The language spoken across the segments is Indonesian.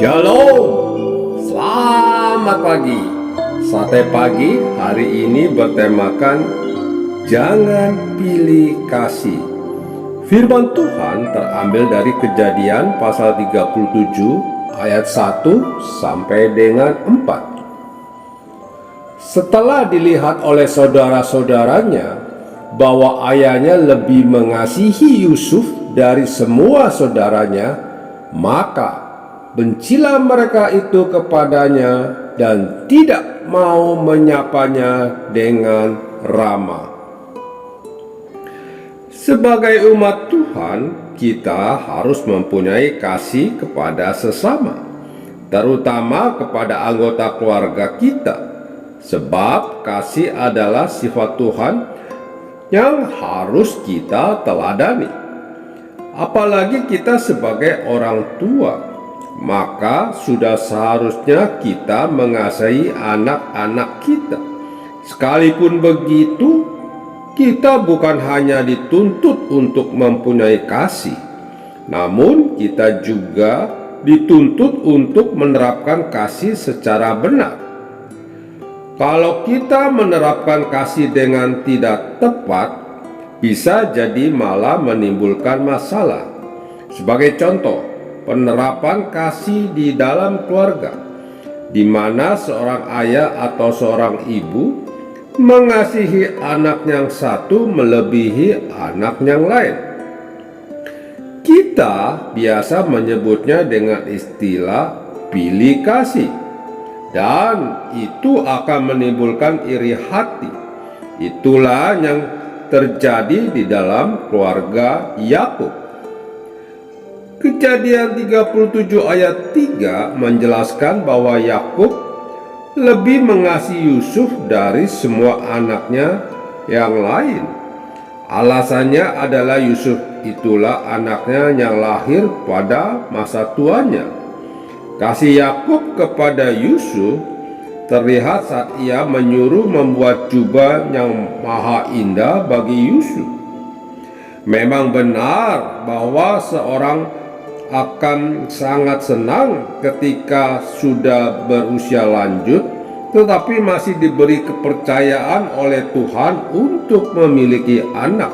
Shalom, selamat pagi. Sate pagi hari ini bertemakan jangan pilih kasih. Firman Tuhan terambil dari Kejadian pasal 37 ayat 1 sampai dengan 4. Setelah dilihat oleh saudara-saudaranya bahwa ayahnya lebih mengasihi Yusuf dari semua saudaranya, maka bencilah mereka itu kepadanya dan tidak mau menyapanya dengan ramah. Sebagai umat Tuhan, kita harus mempunyai kasih kepada sesama, terutama kepada anggota keluarga kita, sebab kasih adalah sifat Tuhan yang harus kita teladani. Apalagi kita sebagai orang tua, maka sudah seharusnya kita mengasihi anak-anak kita. Sekalipun begitu, kita bukan hanya dituntut untuk mempunyai kasih, namun kita juga dituntut untuk menerapkan kasih secara benar. Kalau kita menerapkan kasih dengan tidak tepat, bisa jadi malah menimbulkan masalah. Sebagai contoh, penerapan kasih di dalam keluarga, di mana seorang ayah atau seorang ibu mengasihi anak yang satu melebihi anak yang lain. Kita biasa menyebutnya dengan istilah pilih kasih, dan itu akan menimbulkan iri hati. Itulah yang terjadi di dalam keluarga Yakub. Kejadian 37 ayat 3 menjelaskan bahwa Yakub lebih mengasihi Yusuf dari semua anaknya yang lain. Alasannya adalah Yusuf itulah anaknya yang lahir pada masa tuanya. Kasih Yakub kepada Yusuf terlihat saat ia menyuruh membuat jubah yang maha indah bagi Yusuf. Memang benar bahwa seorang akan sangat senang ketika sudah berusia lanjut, tetapi masih diberi kepercayaan oleh Tuhan untuk memiliki anak.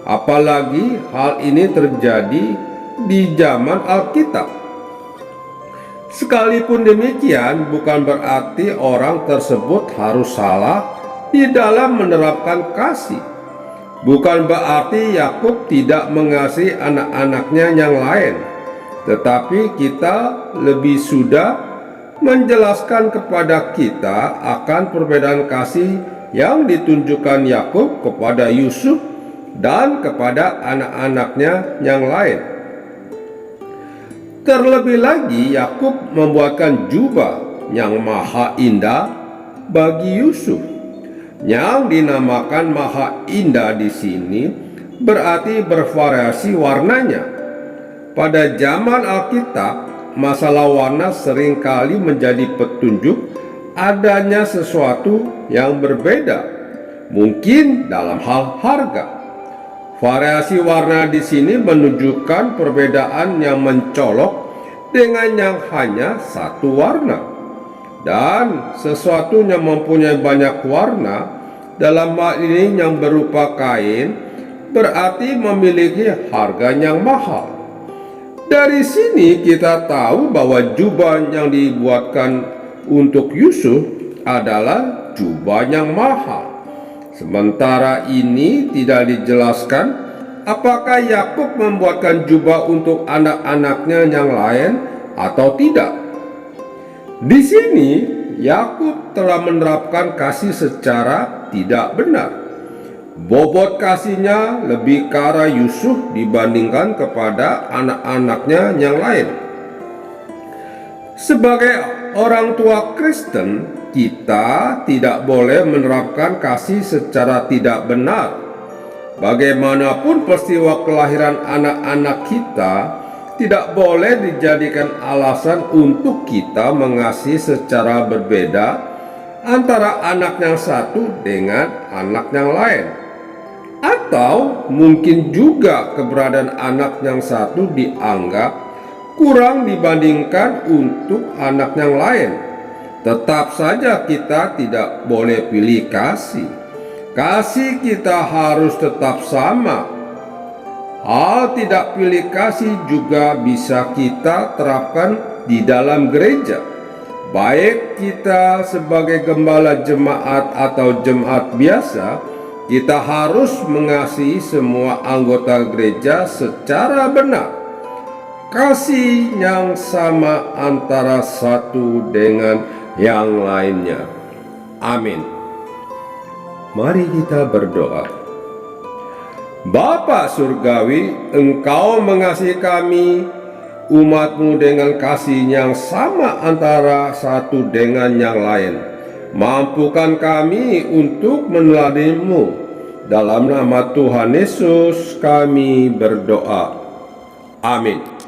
Apalagi hal ini terjadi di zaman Alkitab. Sekalipun demikian, bukan berarti orang tersebut harus salah di dalam menerapkan kasih. Bukan berarti Yakub tidak mengasihi anak-anaknya yang lain, tetapi kita lebih sudah menjelaskan kepada kita akan perbedaan kasih yang ditunjukkan Yakub kepada Yusuf dan kepada anak-anaknya yang lain. Terlebih lagi, Yakub membuatkan jubah yang maha indah bagi Yusuf. Yang dinamakan maha indah di sini berarti bervariasi warnanya. Pada zaman Alkitab, masalah warna seringkali menjadi petunjuk adanya sesuatu yang berbeda, mungkin dalam hal harga. Variasi warna di sini menunjukkan perbedaan yang mencolok dengan yang hanya satu warna. Dan sesuatu yang mempunyai banyak warna, dalam hal ini yang berupa kain, berarti memiliki harga yang mahal. Dari sini kita tahu bahwa jubah yang dibuatkan untuk Yusuf adalah jubah yang mahal. Sementara ini tidak dijelaskan apakah Yakub membuatkan jubah untuk anak-anaknya yang lain atau tidak. Di sini Yakub telah menerapkan kasih secara tidak benar. Bobot kasihnya lebih ke arah Yusuf dibandingkan kepada anak-anaknya yang lain. Sebagai orang tua Kristen, kita tidak boleh menerapkan kasih secara tidak benar. Bagaimanapun peristiwa kelahiran anak-anak kita tidak boleh dijadikan alasan untuk kita mengasihi secara berbeda antara anak yang satu dengan anak yang lain. Atau mungkin juga keberadaan anak yang satu dianggap kurang dibandingkan untuk anak yang lain. Tetap saja kita tidak boleh pilih kasih. Kasih kita harus tetap sama. Hal tidak pilih kasih juga bisa kita terapkan di dalam gereja. Baik kita sebagai gembala jemaat atau jemaat biasa, kita harus mengasihi semua anggota gereja secara benar. Kasih yang sama antara satu dengan yang lainnya. Amin. Mari kita berdoa. Bapa Surgawi, Engkau mengasihi kami, umat-Mu dengan kasih yang sama antara satu dengan yang lain. Mampukan kami untuk meneladani-Mu. Dalam nama Tuhan Yesus kami berdoa. Amin.